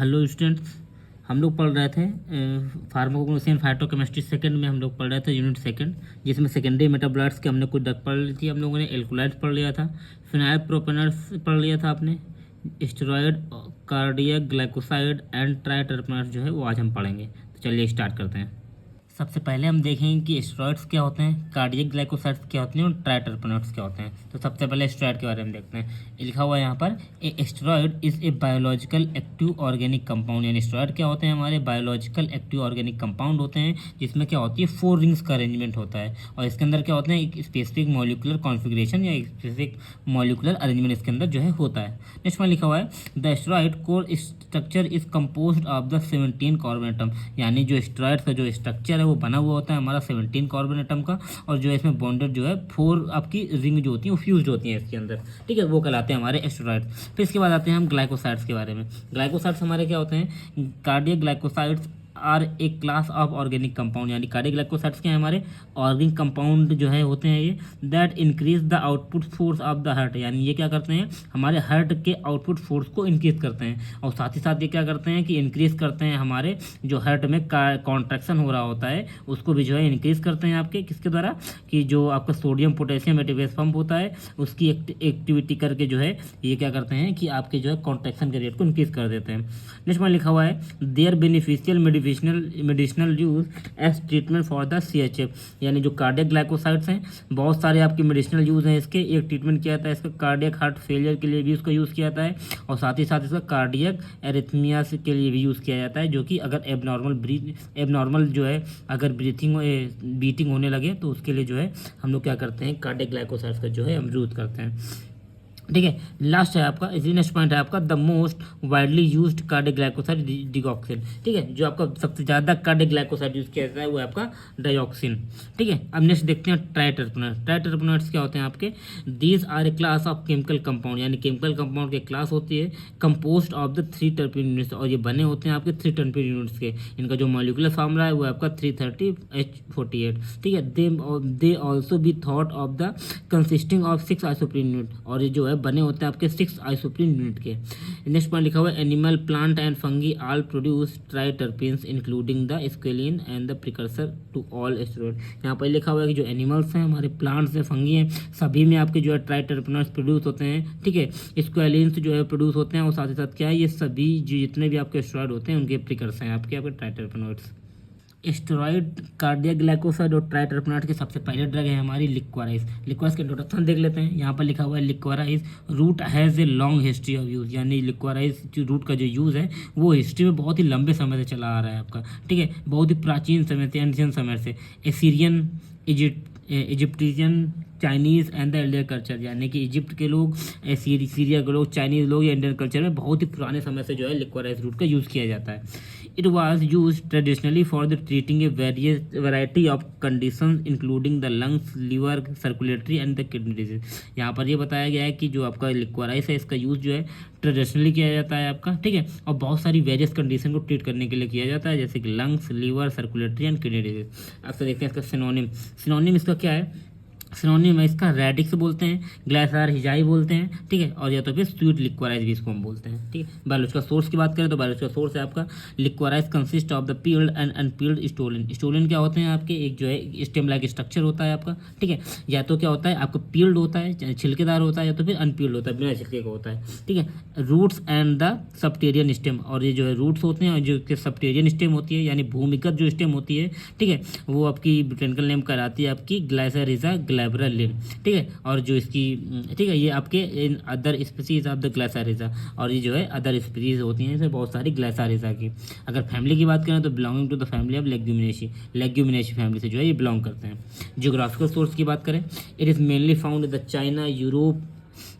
Hello students, हम लोग पढ़ रहे थे फार्माकोग्नोसी एंड फाइटोकेमिस्ट्री सेकंड में। हम लोग पढ़ रहे थे यूनिट सेकंड, जिसमें सेकेंडरी मेटाबोलाइट्स के हमने कुछ ड्रग पढ़ ली थी। हम लोगों ने एल्कोलाइट्स पढ़ लिया था, फिनाइल प्रोपेनर्स पढ़ लिया था आपने, स्टेरॉयड, कार्डियक ग्लाइकोसाइड एंड ट्राइटरपेनॉइड्स जो है वो आज हम पढ़ेंगे। तो चलिए स्टार्ट करते हैं। सबसे पहले हम देखेंगे कि स्टेरॉइड्स क्या होते हैं, कार्डियक ग्लाइकोसाइड्स क्या होते हैं और ट्राइटरपेनॉइड्स क्या होते हैं। तो सबसे पहले स्टेरॉइड के बारे में देखते हैं। ये लिखा हुआ है यहाँ पर, a steroid is a biological active organic compound. यानी स्टेरॉइड क्या होते हैं, हमारे बायोलॉजिकल एक्टिव ऑर्गेनिक कंपाउंड होते हैं, जिसमें क्या होती है 4 रिंग्स का अरेंजमेंट होता है और इसके अंदर क्या होते हैं एक स्पेसिफिक मॉलिक्यूलर कॉन्फिग्रेशन या स्पेसिफिक मॉलिक्यूलर अरेंजमेंट इसके अंदर जो है होता है। नेक्स्ट में लिखा हुआ है, the steroid core structure is composed of the 17 carbon atom. यानी जो स्टेरॉइड का जो स्ट्रक्चर है वो बना हुआ होता है हमारा 17 कार्बन एटम का, और जो है इसमें बॉन्डेड जो है 4 आपकी रिंग जो होती है वो फ्यूज्ड होती हैं इसके अंदर, ठीक है, वो कहलाते हैं हमारे स्टेरॉइड। फिर इसके बाद आते हैं हम ग्लाइकोसाइड्स के बारे में। ग्लाइकोसाइड्स हमारे क्या होते हैं, cardiac glycosides are a class of organic compound. यानी कार्डियक ग्लाइकोसाइड्स क्या है, हमारे ऑर्गेनिक कंपाउंड जो है होते हैं ये, that increase the output force of the heart. यानी ये क्या करते हैं, हमारे हार्ट के आउटपुट फोर्स को इंक्रीज करते हैं, और साथ ही साथ ये क्या करते हैं कि इंक्रीज करते हैं हमारे जो हार्ट में कॉन्ट्रैक्शन हो रहा होता है उसको भी जो है इंक्रीज करते हैं आपके किसके द्वारा, कि जो आपका सोडियम पोटेशियम एटिवेस पंप होता है उसकी एक्टिविटी करके जो है ये क्या करते हैं कि आपके जो है कॉन्ट्रैक्शन के रेट को इंक्रीज कर देते हैं। नेक्स्ट में लिखा हुआ है, their beneficial medicinal use as treatment for the CHF। यानी जो कार्डियक ग्लाइकोसाइड्स हैं बहुत सारे आपके मेडिसिनल यूज हैं इसके। एक ट्रीटमेंट किया जाता है इसका कार्डियक हार्ट फेलियर के लिए भी इसका यूज़ किया जाता है, और साथ ही साथ इसका कार्डियक एरिथमियास के लिए भी यूज़ किया जाता है, जो कि अगर एबनॉर्मल जो है अगर बीटिंग होने लगे तो उसके लिए जो है हम लोग क्या करते हैं, कार्डियक ग्लाइकोसाइड्स का जो है हम यूज़ करते हैं, ठीक है। लास्ट है आपका, इसी नेक्स्ट पॉइंट है आपका, the most widely used cardiac glycoside digoxin, ठीक है। जो आपका सबसे ज़्यादा कार्डियक ग्लाइकोसाइड यूज़ किया जाता है वो है आपका डायोक्सिन, ठीक है। अब नेक्स्ट देखते हैं ट्राइटरपेनॉइड्स। ट्राइटरपेनॉइड्स क्या होते हैं आपके, these are a class of chemical compound. यानी केमिकल कंपाउंड की क्लास होती है composed of the 3 terpene units, और ये बने होते हैं आपके 3 टर्पीन यूनिट्स के। इनका जो मॉलिक्यूलर फार्मूला है वो है आपका 330H48, ठीक है। They also be thought of the consisting of 6 isoprene unit, और ये जो है बने होते हैं आपके 6 आइसोप्रीन यूनिट के। नेक्स्ट पॉइंट लिखा हुआ है, animal plant and fungi all produce triterpenes including the squalene and the precursor to all steroid. यहाँ पर लिखा हुआ है कि जो एनिमल्स हैं हमारे, प्लांट्स हैं, फंगी हैं, सभी में आपके जो है ट्राइटरपेनॉइड्स प्रोड्यूस होते हैं, ठीक है। स्क्वेलिन्स जो है प्रोड्यूस होते हैं, और साथ ही साथ क्या है, ये सभी जो जितने भी आपके स्टेरॉइड होते हैं उनके प्रिकर्सर हैं आपके ट्राइटरपेनॉइड्स। स्टेरॉइड, कार्डियक ग्लाइकोसाइड और ट्राइटरपेनॉइड की सबसे पहले ड्रग है हमारी लिक्वाराइज। लिक्वाराइज का इंट्रोडक्शन देख लेते हैं। यहाँ पर लिखा हुआ है, liquorice root has a long history of use. यानी लिक्वाराइज जो रूट का जो यूज़ है वो हिस्ट्री में बहुत ही लंबे समय से चला आ रहा है आपका, ठीक है, बहुत ही प्राचीन समय से, एंशियंट समय से। एसीरियन, Egyptian, Chinese and the Indian culture. यानी कि इजिप्ट के लोग, सीरिया के लोग, चाइनीज़ लोग या इंडियन कल्चर में बहुत ही पुराने समय से जो है लिक्वाराइज रूट का यूज़ किया जाता है। It was use traditionally for the treating a variety of condition including the lungs, liver, circulatory and the kidney disease. यहाँ पर ये बताया गया है कि जो आपका लिक्वाराइज है इसका यूज़ जो है ट्रेडिशनली किया जाता है आपका, ठीक है, और बहुत सारी वेरियस कंडीशन को ट्रीट करने के लिए किया जाता है, जैसे कि lungs, liver, circulatory and kidney disease. अब देखते हैं इसका सिनोनिम इसका क्या है। सिनोनिम है इसका, रेडिक्स बोलते हैं, ग्लाइसार हिजाई बोलते हैं, ठीक है, और या तो फिर स्वीट लिक्वाराइज भी इसको हम बोलते हैं, ठीक है। बायोलॉजिकल सोर्स की बात करें तो बायोलॉजिकल सोर्स है आपका, liquorice consist of the peeled and unpeeled stolon. Stolon क्या होते हैं आपके, एक जो है स्टेम लाइक स्ट्रक्चर होता है आपका, ठीक है, या तो क्या होता है आपका पील्ड होता है, छिलकेदार होता है, या तो फिर अनपील्ड होता है, बिना छिलके का होता है, ठीक है। रूट्स एंड द सबटेरियन स्टेम, और ये जो है रूट्स होते हैं और जो सबटेरियन स्टेम होती है यानी भूमिगत जो स्टेम होती है, ठीक है, वो आपकी बोटेनिकल नेम कहलाती है आपकी ग्लाइसारिजा ग्लैब्रालिन, ठीक है। और जो इसकी, ठीक है, ये आपके in other species of the glycyrrhiza, और ये जो है अदर स्पीसीज होती हैं इसमें बहुत सारी ग्लाइसारिजा की। अगर फैमिली की बात करें तो belonging to the family of leguminosae family से जो है ये बिलोंग करते हैं। जियोग्राफिकल सोर्स की बात करें, it is mainly found in the China, Europe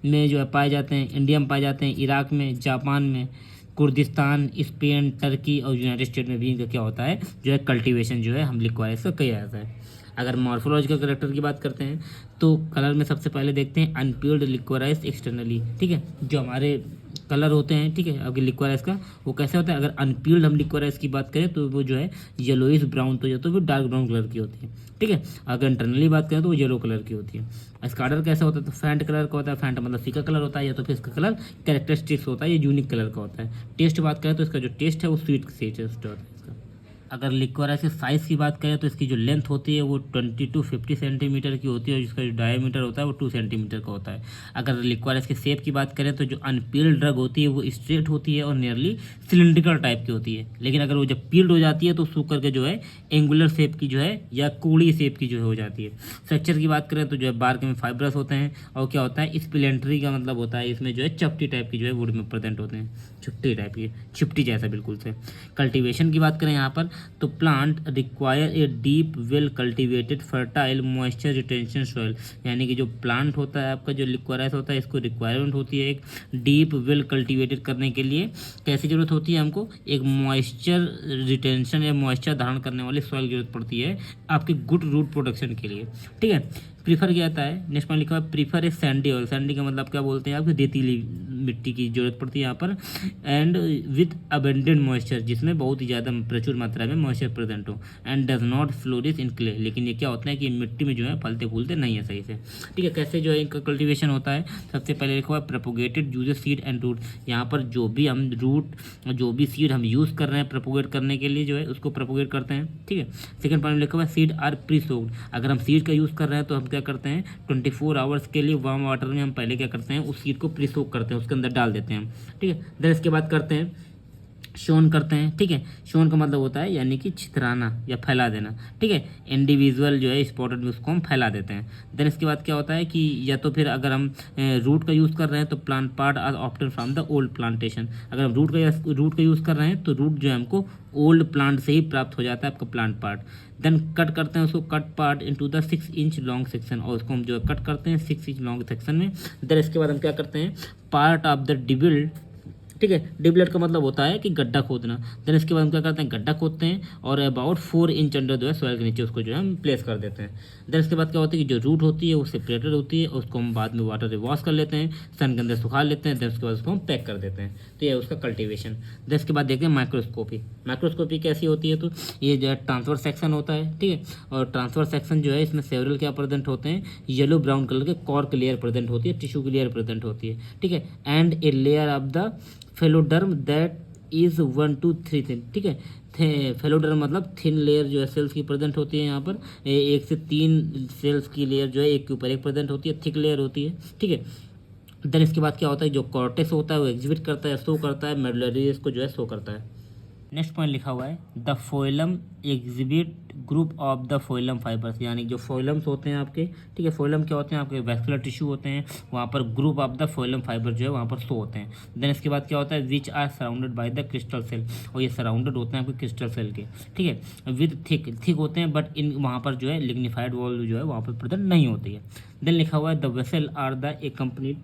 में जो है पाए जाते हैं, इंडिया में पाए जाते हैं, इराक में, जापान में, कुर्दिस्तान, स्पेन, टर्की और यूनाइटेड स्टेट में भी इनका क्या होता है जो है कल्टीवेशन जो है हम लिक्वाराइज का किया जाता है। अगर मॉर्फोलॉजिकल करेक्टर की बात करते हैं तो कलर में सबसे पहले देखते हैं अनपील्ड लिक्वाराइज एक्सटर्नली, ठीक है, जो हमारे कलर होते हैं, ठीक है, आपके लिक्वाराइज का वो कैसे होता है, अगर अनपील्ड हम लिक्वाराइज की बात करें तो वो जो है येलोइश ब्राउन तो जाता है, वो डार्क ब्राउन कलर की होती है, ठीक है। अगर इंटरनली बात करें तो वो येलो कलर की होती है। इसका ऑर्डर कैसा होता है, तो फैंट कलर का होता है, फैंट मतलब फीका कलर होता है, या तो फिर इसका कलर कैरेक्टरिस्टिक्स होता है, ये यूनिक कलर का होता है। टेस्ट बात करें तो इसका जो टेस्ट है वो स्वीट टेस्ट होता है इसका। अगर लिक्वाराइज के साइज़ की बात करें तो इसकी जो लेंथ होती है वो 20 to 50 सेंटीमीटर की होती है, और जिसका जो डायमीटर होता है वो 2 सेंटीमीटर का होता है। अगर लिक्वाराइज के शेप की बात करें तो जो अनपील्ड ड्रग होती है वो स्ट्रेट होती है और नियरली सिलिंड्रिकल टाइप की होती है, लेकिन अगर वो जब पील्ड हो जाती है तो सूख करके जो है एंगुलर शेप की जो है या कोड़ी शेप की जो है हो जाती है। स्ट्रक्चर की बात करें तो जो है बार्क में फाइब्रस होते हैं, और क्या होता है स्प्लेंटरी का मतलब होता है इसमें जो है चपटी टाइप की जो है वुड में प्रेजेंट होते हैं, छुट्टी टाइप की, छिपटी जैसा बिल्कुल से। कल्टीवेशन की बात करें यहाँ पर तो plant require a deep well cultivated fertile moisture retention soil, यानी कि जो प्लांट होता है आपका जो लिक्वाराइज होता है इसको रिक्वायरमेंट होती है एक डीप वेल कल्टीवेटेड करने के लिए। कैसी जरूरत होती है हमको, एक मॉइस्चर रिटेंशन या मॉइस्चर धारण करने वाली सॉइल की जरूरत पड़ती है आपके गुड रूट प्रोडक्शन के लिए, ठीक है। प्रीफर क्या आता है, नेक्स्ट पॉइंट लिखा हुआ है प्रीफर ए सैंडी ऑयल, सैंडी का मतलब क्या बोलते हैं आपको रेतीली मिट्टी की जरूरत पड़ती है यहाँ पर, एंड विथ अबेंडेंट मॉइस्चर, जिसमें बहुत ही ज़्यादा प्रचुर मात्रा में मॉइस्चर प्रेजेंट हो, and does not flourish in clay, लेकिन ये क्या होता है कि मिट्टी में जो है फलते फूलते नहीं है सही से, ठीक है। कैसे जो है इनका कल्टीवेशन होता है, सबसे पहले लिखा हुआ है propagated uses seed and root, यहाँ पर जो भी हम रूट जो भी सीड हम यूज़ कर रहे हैं प्रोपोगेट करने के लिए जो है उसको प्रोपोगेट करते हैं, ठीक है। सेकंड पॉइंट लिखा हुआ है सीड आर प्री सोक्ड, अगर हम सीड का यूज़ कर रहे हैं तो हम क्या करते हैं 24 आवर्स के लिए वार्म वाटर में हम पहले क्या करते हैं उस सीड को प्री सोक करते हैं, उसके अंदर डाल देते हैं, ठीक है। देन इसके बाद करते हैं शोन करते हैं, ठीक है। शोन का मतलब होता है यानी कि छितराना या फैला देना, ठीक है। इंडिविजुअल जो है स्पॉटेड में उसको हम फैला देते हैं। देन इसके बाद क्या होता है कि या तो फिर अगर हम रूट का यूज़ कर रहे हैं तो plant part are obtain from the old plantation, अगर हम रूट का यूज़ कर रहे हैं तो रूट जो है हमको ओल्ड प्लांट से ही प्राप्त हो जाता है आपका प्लांट पार्ट। देन कट करते हैं उसको cut part into the 6 inch long section, और उसको हम जो है कट करते हैं 6 इंच लॉन्ग सेक्शन में। देन इसके बाद हम क्या करते हैं पार्ट ऑफ द डिबिल्ड, ठीक है। डिबलेट का मतलब होता है कि गड्ढा खोदना। देन इसके बाद हम क्या करते हैं गड्ढा खोदते हैं और अबाउट 4 इंच अंडर जो है सॉइल के नीचे उसको जो है हम प्लेस कर देते हैं। देन इसके बाद क्या होता है कि जो रूट होती है वो सेपरेटेड होती है, उसको हम बाद में वाटर से वॉश कर लेते हैं, सन के अंदर सुखा लेते हैं, देन उसके बाद उसको हम पैक कर देते हैं। तो ये है उसका कल्टीवेशन। देन इसके बाद देखते हैं माइक्रोस्कोपी। माइक्रोस्कोपी कैसी होती है, तो ये जो है ट्रांसफर सेक्शन होता है, ठीक है। और ट्रांसफर सेक्शन जो है इसमें सेवरल क्या प्रेजेंट होते हैं, येलो ब्राउन कलर के कॉर्क लेयर प्रेजेंट होती है, टिश्यू की लेयर प्रेजेंट होती है, ठीक है। And a layer of the phelloderm that is 1 to 3 thin, ठीक है। फेलोडर्म मतलब थिन लेयर जो है सेल्स की प्रेजेंट होती है, यहाँ पर 1 से 3 सेल्स की लेयर जो है एक के ऊपर एक प्रेजेंट होती है, थिक लेयर होती है, ठीक है। देन इसके बाद क्या होता है जो कॉर्टेक्स होता है वो एग्जिबिट करता है, शो करता है, मेडुलरी को जो है शो करता है। नेक्स्ट पॉइंट लिखा हुआ है the phloem exhibit group of the phloem fibres, यानी जो फोइलम्स होते हैं आपके, ठीक है। फोइलम क्या होते हैं आपके वैस्कुलर टिश्यू होते हैं, वहाँ पर ग्रुप ऑफ द फोइलम फाइबर जो है वहाँ पर शो होते हैं। देन इसके बाद क्या होता है which are surrounded by the crystal cell, और ये सराउंडेड होते हैं आपके क्रिस्टल सेल के, ठीक है। विद थिक होते हैं बट इन वहाँ पर जो है लिग्निफाइड वॉल जो है वहाँ पर प्रेजेंट नहीं होती है। देन लिखा हुआ है the vessel are the accompanied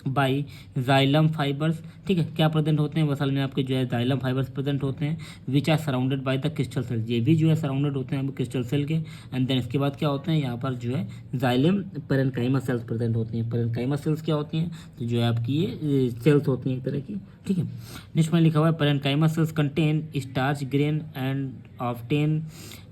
by xylem fibres, ठीक है। क्या प्रेजेंट होते हैं वसल में आपके जो है जाइलम फाइबर्स प्रेजेंट होते हैं, which are surrounded by the crystal cell, ये भी जो है सराउंडेड होते हैं क्रिस्टल सेल के। एंड देन इसके बाद क्या होते हैं यहाँ पर जो है जाइलम पेरेन्काइमा सेल्स प्रेजेंट होती हैं। पेरेन्काइमा सेल्स क्या होती हैं, तो जो है आपकी ये सेल्स होती हैं एक तरह की, ठीक है। नेक्स्ट में लिखा हुआ है parenchyma sales contain starch grain and often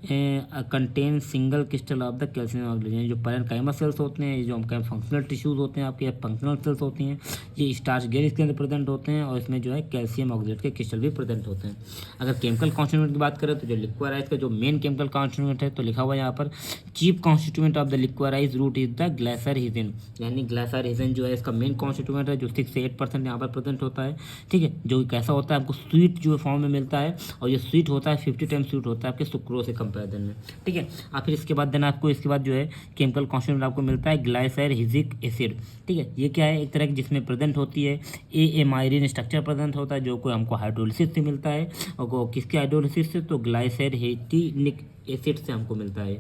contain single crystal of the calcium oxygen, जो पेरेन्काइमा सेल्स होते हैं, जो हम फंक्शनल टिश्यूज होते हैं आपके फंक्शनल सेल्स होती हैं, ये स्टार्च ग्रेन इसके अंदर प्रेजेंट होते हैं, और इसमें जो है कैल्शियम ऑक्सीडेट के क्रिस्टल भी प्रेजेंट होते हैं। अगर केमिकल कॉन्स्टिट्यूएंट की बात करें तो जो लिक्वाराइज का जो मेन केमिकल कॉन्स्टिट्यूएंट है तो लिखा हुआ है यहाँ पर chief constituent of the liquorice root is the glycyrrhizin, यानी ग्लाइसरहीजन जो है इसका मेन कॉन्स्टिट्यूएंट है, जो 6 से 8% यहाँ पर प्रेजेंट होता है, ठीक है। जो कैसा होता है आपको स्वीट जो फॉर्म में मिलता है, और ये स्वीट होता है 50 टाइम्स स्वीट होता है आपके सुक्रोज से कंपेरिजन में, ठीक है। और फिर इसके बाद देन आपको इसके बाद जो है केमिकल कॉन्स्टिट्यूएंट आपको मिलता है ग्लाइसरहीजिक एसिड, ठीक है। ये क्या है एक तरह की जिसमें प्रेजेंट होती है एमाइरिन स्ट्रक्चर प्रेजेंट होता है, जो कोई हमको हाइड्रोलिसिस से मिलता है, और किसके हाइड्रोलिसिस से, तो ग्लाइसरहीटिनिक एसिड से हमको मिलता है।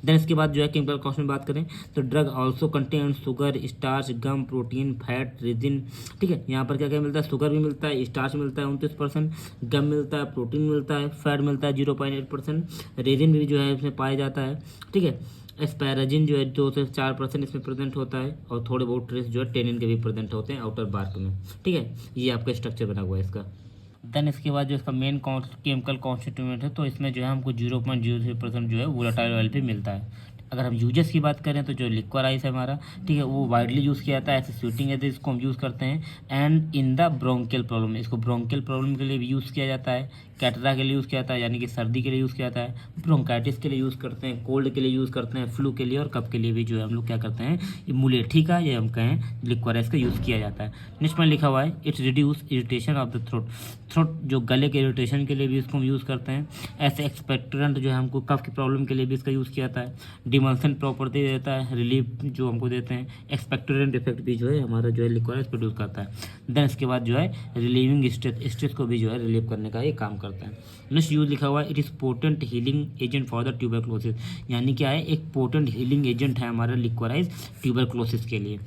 देन इसके बाद जो है केमिकल कॉन्स्टिट्यूएंट बात करें तो drug also contain sugar, starch, gum, protein, fat, resin, ठीक है। यहाँ पर क्या क्या मिलता है, शुगर भी मिलता है, स्टार्च मिलता है 29%, गम मिलता है, प्रोटीन मिलता है, फैट मिलता है 0.8%, रेजिन भी जो है इसमें पाया जाता है, ठीक है। एस्पैराजिन जो है 2 से 4% इसमें प्रेजेंट होता है, और थोड़े बहुत ट्रेस जो है टेनिन के भी प्रेजेंट होते हैं आउटर बार्क में। ठीक है, ये आपका स्ट्रक्चर बना हुआ है इसका। देन इसके बाद जो इसका मेन केमिकल कॉन्स्टिट्यूएंट है, तो इसमें जो है हमको 0.03% जो है वोलेटाइल ऑयल भी मिलता है। अगर हम यूजेस की बात करें तो जो लिक्वराइज है हमारा, ठीक है, वो वाइडली यूज़ किया जाता है एज ए स्वीटिंग एज, इसको हम यूज़ करते हैं। And in the bronchial problem, इसको ब्रोंकियल प्रॉब्लम के लिए भी यूज़ किया जाता है, कैटरा के लिए यूज़ किया जाता है, यानी कि सर्दी के लिए यूज़ किया जाता है, ब्रोंकाइटिस के लिए यूज़ करते हैं, कोल्ड के लिए यूज़ करते हैं, फ्लू के लिए और कफ के लिए भी जो है हम लोग क्या करते हैं, ये मुलेठी का या हम कहें लिक्वराइज का यूज़ किया जाता है। नेक्स्ट में लिखा हुआ है it's reduce irritation of the throat, throat जो गले के इरिटेशन के लिए भी इसको हम यूज़ करते हैं। ऐसे एक्सपेक्टोरेंट जो है हमको कफ की प्रॉब्लम के लिए भी इसका यूज़ किया जाता है। डिमल्सन प्रॉपर्टी देता है, रिलीफ जो हमको देते हैं, एक्सपेक्टोरेंट इफेक्ट भी जो है हमारा जो है लिक्वराइज प्रोड्यूस करता है। देन इसके बाद जो है रिलीविंग स्ट्रेस को भी जो है रिलीव करने का ये काम करता है। नेक्स्ट यूज लिखा हुआ है it is potent healing agent for the tuberculosis, यानी क्या है, एक पोटेंट हीलिंग एजेंट है हमारा लिक्वराइज ट्यूबरक्लोसिस के लिए।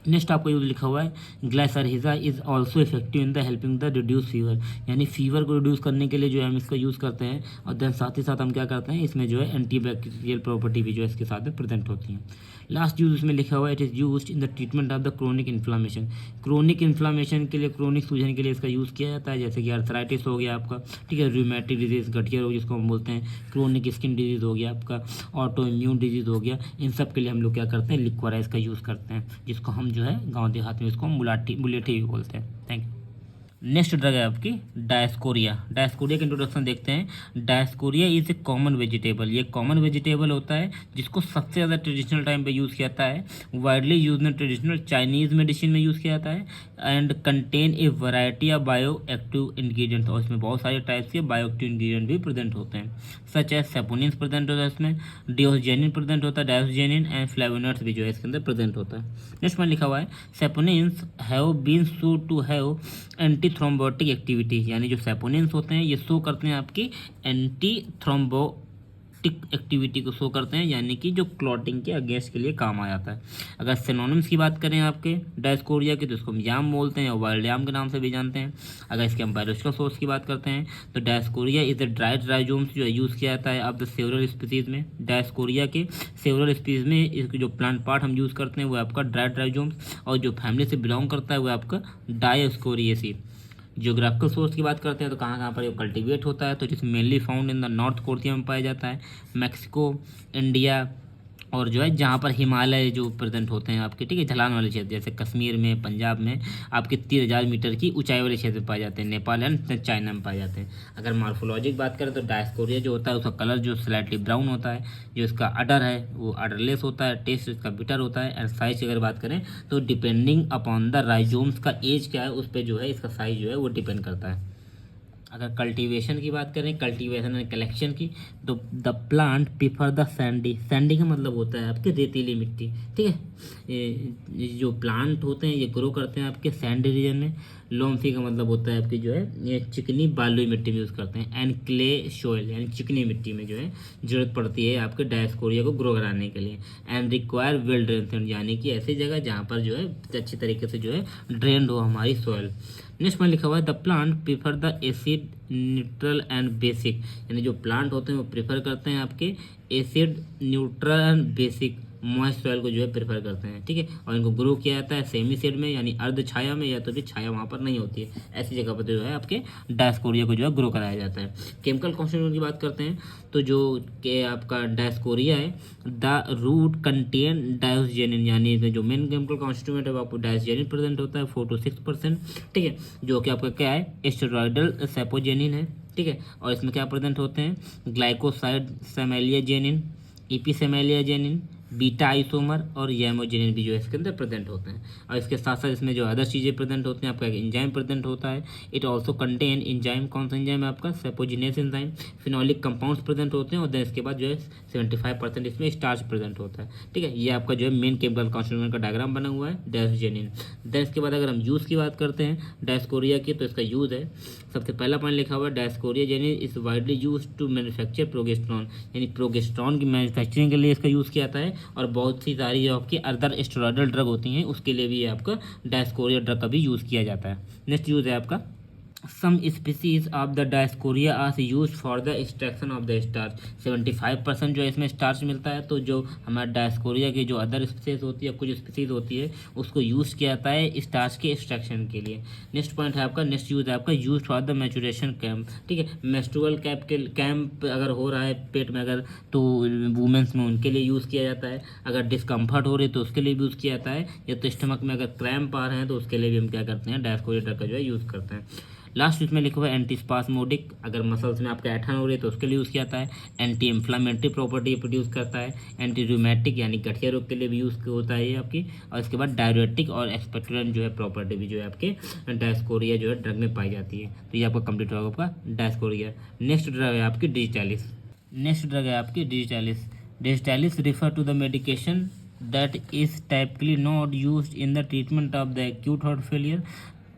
नेक्स्ट आपको यूज लिखा हुआ है glycyrrhiza is also effective in the helping the reduce fever, यानी फीवर को रिड्यूस करने के लिए जो है हम इसका यूज़ करते हैं। और देन साथ ही साथ हम क्या करते हैं, इसमें जो है एंटीबैक्टीरियल प्रॉपर्टी भी जो है इसके साथ में प्रेजेंट होती है। लास्ट यूज इसमें लिखा हुआ है it is used in the treatment of the chronic inflammation, chronic inflammation के लिए, क्रोनिक सूजन के लिए इसका यूज़ किया जाता है, जैसे कि अर्थराइटिस हो गया आपका, ठीक है, रूमेटिक डिजीज़, गठिया रोग जिसको हम बोलते हैं, क्रोनिक स्किन डिजीज़ हो गया आपका, ऑटो इम्यून डिजीज़ हो गया, इन सब के लिए हम लोग क्या करते हैं, लिक्वराइज का यूज़ करते हैं, जिसको हम जो है गाँव देहात में इसको मुलेठी भी बोलते हैं। Thank you. नेक्स्ट ड्रग है आपकी डायस्कोरिया। डायस्कोरिया का इंट्रोडक्शन देखते हैं। Dioscorea is a common vegetable, ये कॉमन वेजिटेबल होता है जिसको सबसे ज़्यादा ट्रेडिशनल टाइम पे यूज़ किया जाता है, वाइडली यूज में ट्रेडिशनल चाइनीज़ मेडिसिन में यूज़ किया जाता है। And contain a variety of bio active ingredients, और इसमें बहुत सारे टाइप्स के बायो एक्टिव इंग्रेडिएंट भी प्रेजेंट होते हैं, सच एज सेपोनिन्स प्रेजेंट होता है इसमें, डिओजेनिन प्रेजेंट होता है, डायोजेनिन एंड फ्लेवोनॉइड्स भी जो है इसके अंदर प्रेजेंट होता है। नेक्स्ट में लिखा हुआ है saponins have been show to have anti thrombotic activity, यानी जो सेपोनिन्स होते हैं ये शो करते हैं आपकी एंटी थ्रोम्बोटिक एक्टिविटी को शो करते हैं, यानी कि जो क्लॉटिंग के अगेंस्ट के लिए काम आ जाता है। अगर सिनोनिम्स की बात करें आपके डायस्कोरिया की, तो इसको हम याम बोलते हैं और वाइल्ड याम के नाम से भी जानते हैं। अगर इसके हम बायोलॉजिकल सोर्स की बात करते हैं तो Dioscorea is the dried rhizomes जो यूज़ किया जाता है अब द सेवरल स्पीसीज में। डायस्कोरिया के सेवरल स्पीसीज में इसके जो प्लांट पार्ट हम यूज़ करते हैं वो आपका ड्राइड राइजोम्स, और जो फैमिली से बिलोंग करता है वो आपका डायस्कोरिएसी। जियोग्राफिकल सोर्स की बात करते हैं तो कहाँ कहाँ पर ये कल्टीवेट होता है, तो it is mainly found in the north Korea में पाया जाता है, मैक्सिको, इंडिया, और जो है जहाँ पर हिमालय जो प्रेजेंट होते हैं आपके, ठीक है, ढलान वाले क्षेत्र जैसे कश्मीर में, पंजाब में आपके 3000 मीटर की ऊंचाई वाले क्षेत्र पाए जाते हैं, नेपाल एंड चाइना में पाए जाते हैं। अगर मार्फोलॉजी की बात करें तो डायस्कोरिया जो होता है उसका कलर जो स्लाइटली ब्राउन होता है, जो इसका अडर है वो अडरलेस होता है, टेस्ट इसका बिटर होता है। एंड साइज की अगर बात करें तो डिपेंडिंग अपॉन द राइजोम्स का एज क्या है उस पर जो है इसका साइज जो है वो डिपेंड करता है। अगर कल्टीवेशन की बात करें, कल्टीवेशन एंड कलेक्शन की, तो the plant prefer the Sandy, Sandy का मतलब होता है आपके रेतीली मिट्टी, ठीक है, ये जो प्लांट होते हैं ये ग्रो करते हैं आपके सैंडी रीजन में। लोम्फी का मतलब होता है आपकी जो है ये चिकनी बालुई मिट्टी में यूज़ करते हैं। एंड क्ले सोइल यानी चिकनी मिट्टी में जो है जरूरत पड़ती है आपके डायस्कोरिया को ग्रो कराने के लिए। एंड रिक्वायर वेल ड्रेन, यानी कि ऐसी जगह जहाँ पर जो है अच्छी तरीके से जो है ड्रेन्ड हो हमारी सॉइल। नेक्स्ट में लिखा हुआ है the plant prefer the acid neutral and basic, यानी जो प्लांट होते हैं वो प्रेफर करते हैं आपके acid neutral and basic moist soil को जो है प्रेफर करते हैं, ठीक है। और इनको ग्रो किया जाता है सेमी शेड में यानी अर्ध छाया में, या तो फिर छाया वहाँ पर नहीं होती है, ऐसी जगह पर जो है आपके डायस्कोरिया को जो है ग्रो कराया जाता है। केमिकल कॉन्स्टिट्यूएंट की बात करते हैं तो जो कि आपका डायस्कोरिया है द रूट कंटेन डायोजेनिन, यानी जो मेन केमिकल कॉन्स्टिट्यूएंट है वो आपको डायोजेनिन प्रेजेंट होता है 4 to 6%, ठीक है, जो कि आपका क्या है स्टेरॉयडल सेपोजेनिन है, ठीक है। और इसमें क्या प्रेजेंट होते हैं ग्लाइकोसाइड सेमेलियाजेनिन, इपीसेमेलियाजेनिन, बीटा आइसोमर और यमोजेनिन भी जो है इसके अंदर प्रेजेंट होते हैं। और इसके साथ साथ इसमें जो अदर चीज़ें प्रेजेंट होती हैं आपका एक एंजाइम प्रेजेंट होता है। इट ऑल्सो कंटेन एंजाइम, कौन सा एंजाइम है आपका सेपोजिनेस एंजाइम। फिनोलिक कंपाउंड्स प्रेजेंट होते हैं और देन इसके बाद जो है 75% इसमें स्टार्च प्रेजेंट होता है, ठीक है। ये आपका जो है मेन केमिकल कॉन्स्टिट्यूएंट का डायग्राम बना हुआ है डायोजेनिन। देन इसके बाद अगर हम यूज़ की बात करते हैं डायस्कोरिया की तो इसका यूज़ है, सबसे पहला पॉइंट लिखा हुआ है diosgenin is widely use to manufacture progesterone, यानी प्रोगेस्टेरॉन की मैन्युफैक्चरिंग के लिए इसका यूज़ किया जाता है। और बहुत सी सारी जो आपकी अदर स्टेरॉयडल ड्रग होती हैं उसके लिए भी आपका डायस्कोरिया ड्रग का भी यूज़ किया जाता है। नेक्स्ट यूज़ है आपका Some species of the Dioscorea are used for the extraction of the starch. 75% जो इसमें स्टार्च मिलता है, तो जो हमारा डायस्कोरिया की जो अदर स्पीसीज होती है, कुछ स्पीसीज होती है, उसको यूज़ किया जाता है स्टार्च के एक्सट्रैक्शन के लिए। नेक्स्ट पॉइंट है आपका, नेक्स्ट यूज़ है आपका use for the maturation camp. ठीक है, मेंस्ट्रुअल कैंप अगर हो रहा है पेट में अगर, तो वुमेंस में उनके लिए यूज़ किया जाता है। अगर डिस्कम्फर्ट हो रही है तो उसके लिए भी यूज़ किया जाता है, या तो स्टमक में अगर क्रैम्प आ रहे हैं तो उसके लिए भी हम क्या करते हैं, डायस्कोरिया ड्रग का जो है यूज़ करते हैं। लास्ट इसमें लिखा हुआ है एंटीस्पास्मोडिक, अगर मसल्स में आपका ऐठन हो रही है तो उसके लिए यूज़ किया जाता है। एंटी इन्फ्लामेटरी प्रॉपर्टी प्रोड्यूस करता है। एंटी रूमेटिक यानी गठिया रोग के लिए भी यूज़ होता है ये आपकी। और इसके बाद डायरेटिक और एक्सपेक्टोरेंट जो है प्रॉपर्टी भी जो है आपके डायस्कोरिया जो है ड्रग में पाई जाती है। तो ये आपका कंप्लीट होगा आपका डायस्कोरिया। नेक्स्ट ड्रग है आपकी डिजिटैलिस। नेक्स्ट ड्रग है आपकी digitalis. Digitalis refer to the medication that is typically not used in the treatment of the acute heart failure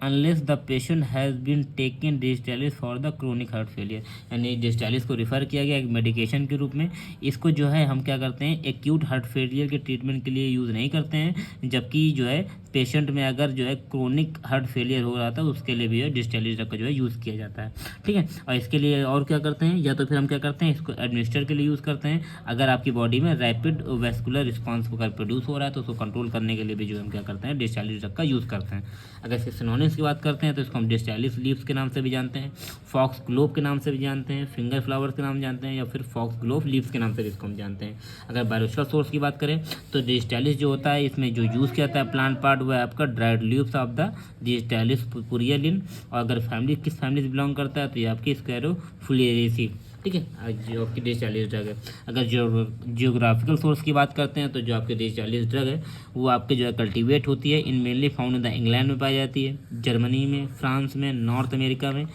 unless the patient has been taken digitalis for the chronic heart failure। यानी digitalis को refer किया गया एक medication के रूप में। इसको जो है हम क्या करते हैं, एक्यूट हार्ट फेलियर के ट्रीटमेंट के लिए यूज़ नहीं करते हैं, जबकि जो है पेशेंट में अगर जो है क्रोनिक हार्ट फेलियर हो रहा था उसके लिए भी है डिजिटैलिस ड्रग का जो है यूज़ किया जाता है। ठीक है, और इसके लिए और क्या करते हैं, या तो फिर हम क्या करते हैं, इसको एडमिनिस्टर के लिए यूज़ करते हैं। अगर आपकी बॉडी में रैपिड वेस्कुलर रिस्पॉन्स अगर प्रोड्यूस हो रहा है तो उसको कंट्रोल करने के लिए भी जो हम क्या करते हैं, डिजिटैलिस ड्रग का यूज़ करते हैं। अगर इसके सिनोनिम्स की बात करते हैं तो इसको हम डिजिटैलिस लीव्स के नाम से भी जानते हैं, फॉक्स ग्लोव के नाम से भी जानते हैं, फिंगर फ्लावर्स के नाम जानते हैं, या फिर फॉक्स ग्लोव लीव्स के नाम से भी इसको हम जानते हैं। अगर बायोलॉजिकल सोर्स की बात करें तो डिजिटैलिस जो होता है इसमें जो यूज़ किया जाता है प्लांट पार्ट वो है आपका dried leaves of the digitalis purpurea. और अगर फैमिली किस फैमिली से बिलोंग करता है तो ये आपकी स्क्लेरोफुलिएरेसी। ठीक है, जो आपकी डिजिटैलिस ड्रग है। अगर जियोग्राफिकल सोर्स की बात करते हैं तो जो आपकी डिजिटैलिस ड्रग है वो आपके जो है कल्टीवेट होती है, in mainly found in the England में पाई जाती है, जर्मनी में, फ्रांस में, नॉर्थ अमेरिका में,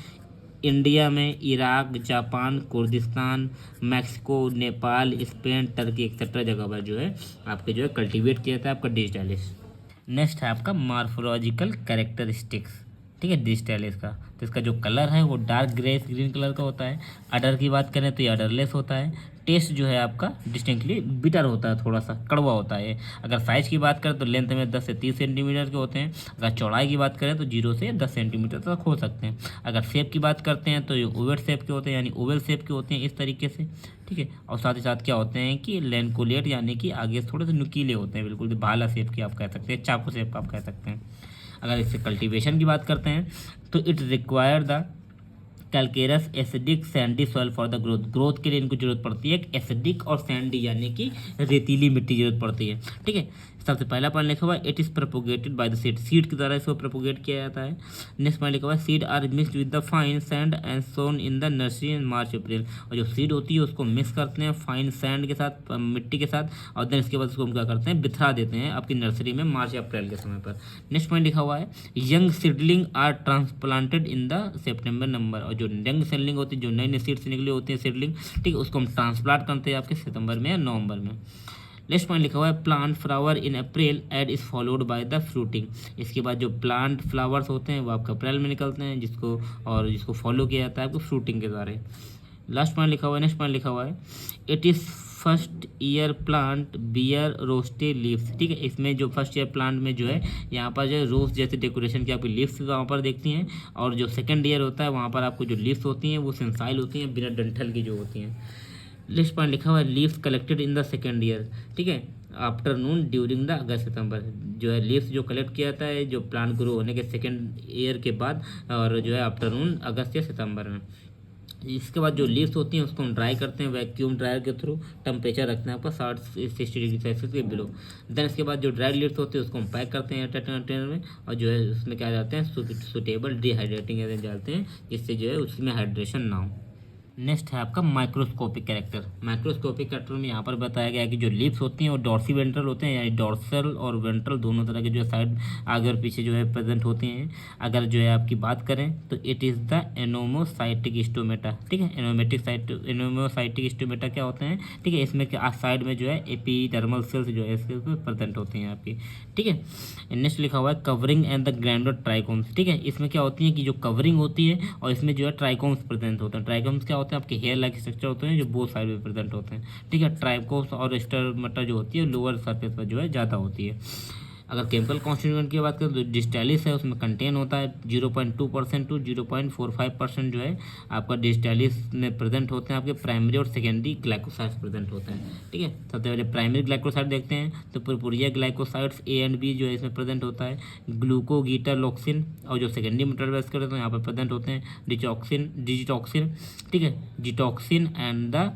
इंडिया में, Iraq, Japan, Kurdistan, Mexico, Nepal, Spain, Turkey etcetera जगह पर जो है आपके जो है कल्टीवेट किया जाता है आपका डिजिटैलिस। नेक्स्ट है आपका मार्फोलॉजिकल कैरेक्टरिस्टिक्स। ठीक है, डिजिटैलिस का, तो इसका जो कलर है वो डार्क ग्रेस ग्रीन कलर का होता है। अडर की बात करें तो ये अडरलेस होता है। टेस्ट जो है आपका डिस्टिंक्टली बिटर होता है, थोड़ा सा कड़वा होता है। अगर साइज़ की बात करें तो लेंथ में 10 से 30 सेंटीमीटर के होते हैं। अगर चौड़ाई की बात करें तो 0 से 10 सेंटीमीटर तक हो सकते हैं। अगर शेप की बात करते हैं तो ये ओवल शेप के होते हैं, यानी ओवल शेप के होते हैं इस तरीके से। ठीक है, और साथ ही साथ क्या होते हैं कि लैंकुलेट यानी कि आगे थोड़े से नुकीले होते हैं, बिल्कुल भाला शेप के आप कह सकते हैं, चाकू शेप का आप कह सकते हैं। अगर इससे कल्टीवेशन की बात करते हैं तो it require the calcareous acidic sandy soil for the growth के लिए इनको जरूरत पड़ती है एसिडिक और सैंडी यानी कि रेतीली मिट्टी की जरूरत पड़ती है। ठीक है, सबसे पहला पॉइंट लिखा हुआ है it is propagated by the seed, seed के द्वारा इसको प्रोपोगेट किया जाता है। नेक्स्ट पॉइंट लिखा हुआ है seed are mixed with the fine sand and sown in the nursery in March April. और जो सीड होती है उसको मिक्स करते हैं फाइन सैंड के साथ, मिट्टी के साथ, और देन इसके बाद उसको हम क्या करते हैं, बिथरा देते हैं आपकी नर्सरी में मार्च अप्रैल के समय पर। नेक्स्ट पॉइंट लिखा हुआ है young seedling are transplanted in the September number. और जो यंग सीडलिंग होती है, जो नई नई सीड से निकली होती है सीडलिंग, ठीक है, उसको हम ट्रांसप्लांट करते हैं आपके सितंबर में या नवंबर में। नेक्स्ट पॉइंट लिखा हुआ है plant flower in April and is followed by the fruiting. इसके बाद जो प्लांट फ्लावर्स होते हैं वो आपके अप्रैल में निकलते हैं, जिसको फॉलो किया जाता है आपको फ्रूटिंग के द्वारा। लास्ट पॉइंट लिखा हुआ है, नेक्स्ट पॉइंट लिखा हुआ है it is first year plant bear rosette leaves. ठीक है, इसमें जो फर्स्ट ईयर प्लांट में जो है यहाँ पर जो है रोज जैसे डेकोरेशन की आपकी लीव्स वहाँ पर देखती हैं, और जो सेकंड ईयर होता है वहाँ पर आपको जो लीव्स होती हैं वो सेंसाइल होती हैं, बिना डंठल की जो होती हैं। लिस्ट पॉइंट लिखा हुआ है leaves collected in the second year. ठीक है, आफ्टरनून ड्यूरिंग द अगस्त सितंबर, जो है लीव्स जो कलेक्ट किया जाता है जो प्लांट ग्रो होने के सेकेंड ईयर के बाद, और जो है आफ्टरनून अगस्त या सितंबर में। इसके बाद जो लीव्स होती हैं उसको हम ड्राई करते हैं वैक्यूम ड्रायर के थ्रू, टेम्परेचर रखते हैं आपका 60 डिग्री सेल्सियस के बिलो। देन इसके बाद जो ड्राई लीव्स होती है उसको हम पैक करते हैं कंटेनर में, और जो है उसमें क्या जाते हैं सुटेबल डिहाइड्रेटिंग एजेंट डालते हैं, जिससे जो है उसमें हाइड्रेशन ना हो। नेक्स्ट है आपका माइक्रोस्कोपिक कैरेक्टर। माइक्रोस्कोपिक कैरेक्टर में यहाँ पर बताया गया है कि जो लिप्स होती हैं वो डॉर्सी वेंट्रल होते हैं, यानी डॉर्सल और वेंट्रल दोनों तरह के जो है साइड आगे और पीछे जो है प्रेजेंट होते हैं। अगर जो है आपकी बात करें तो it is the anomocytic stomata. ठीक है, एनोमोसाइटिक स्टोमेटा क्या होते हैं, ठीक है, इसमें साइड में जो है एपिडर्मल सेल्स जो है इसके प्रेजेंट होती हैं आपकी। ठीक है, नेक्स्ट लिखा हुआ है covering and the grander trichomes. ठीक है, इसमें क्या होती है कि जो कवरिंग होती है और इसमें जो है ट्राइकोम्स प्रेजेंट होते हैं। ट्राइकोम्स क्या होते हैं, आपके हेयर लाइक स्ट्रक्चर होते हैं जो बोथ साइड में प्रेजेंट होते हैं। ठीक है, ट्राइकोम्स और स्टोमेटा जो होती है लोअर सरफेस पर जो है ज़्यादा होती है। अगर केमिकल कॉन्स्टिट्यूएंट की बात करें तो डिस्टैलिस है, उसमें कंटेन होता है 0.2% टू 0.45% जो है आपका डिस्टैलिस में प्रेजेंट होते हैं, आपके प्राइमरी और सेकेंडरी ग्लाइकोसाइड्स प्रेजेंट होते हैं। ठीक है, सबसे पहले प्राइमरी ग्लाइकोसाइड देखते हैं तो purpurea glycosides A and B जो है इसमें प्रेजेंट होता है, ग्लूकोगीटालॉक्सिन, और जो सेकेंडरी मेटाबॉलाइज करते हैं तो यहाँ पर प्रेजेंट होते हैं डिजिटॉक्सिन, ठीक है, जिटॉक्सिन एंड द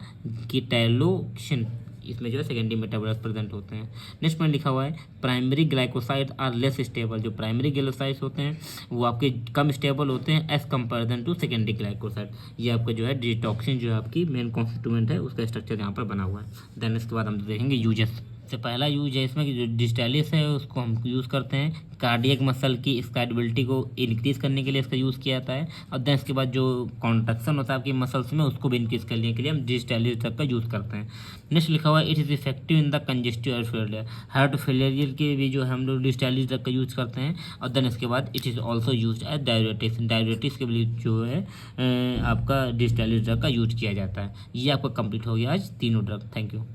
गिटैलोक्सिन, इसमें जो है सेकेंडरी मेटाबॉलाइज प्रेजेंट होते हैं। नेक्स्ट पॉइंट लिखा हुआ है primary glycoside are less stable, जो प्राइमरी ग्लाइकोसाइड्स होते हैं वो आपके कम स्टेबल होते हैं as comparison to secondary glycoside. ये आपका जो है डिटॉक्सिन जो है आपकी मेन कॉन्स्टिट्यूएंट है, उसका स्ट्रक्चर यहाँ पर बना हुआ है। देन इसके बाद हम देखेंगे यूजेस। सबसे पहला यूज है इसमें कि जो डिस्टैलिस है उसको हम यूज़ करते हैं कार्डियक मसल की स्कैडेबिलिटी को इंक्रीज़ करने के लिए इसका यूज़ किया जाता है, और देन इसके बाद जो कॉन्ट्रैक्शन होता है आपकी मसल्स में उसको भी इंक्रीज़ करने के लिए हम डिस्टैलिस ड्रग का यूज़ करते हैं। नेक्स्ट लिखा हुआ है it is effective in the congestive heart failure के भी जो है हम लोग डिस्टैलिस ड्रग का यूज़ करते हैं, और देन इसके बाद it is also use as diabetes के लिए जो है आपका डिस्टैलिस ड्रग का यूज किया जाता है। ये आपका कंप्लीट हो गया आज तीनों ड्रग। Thank you.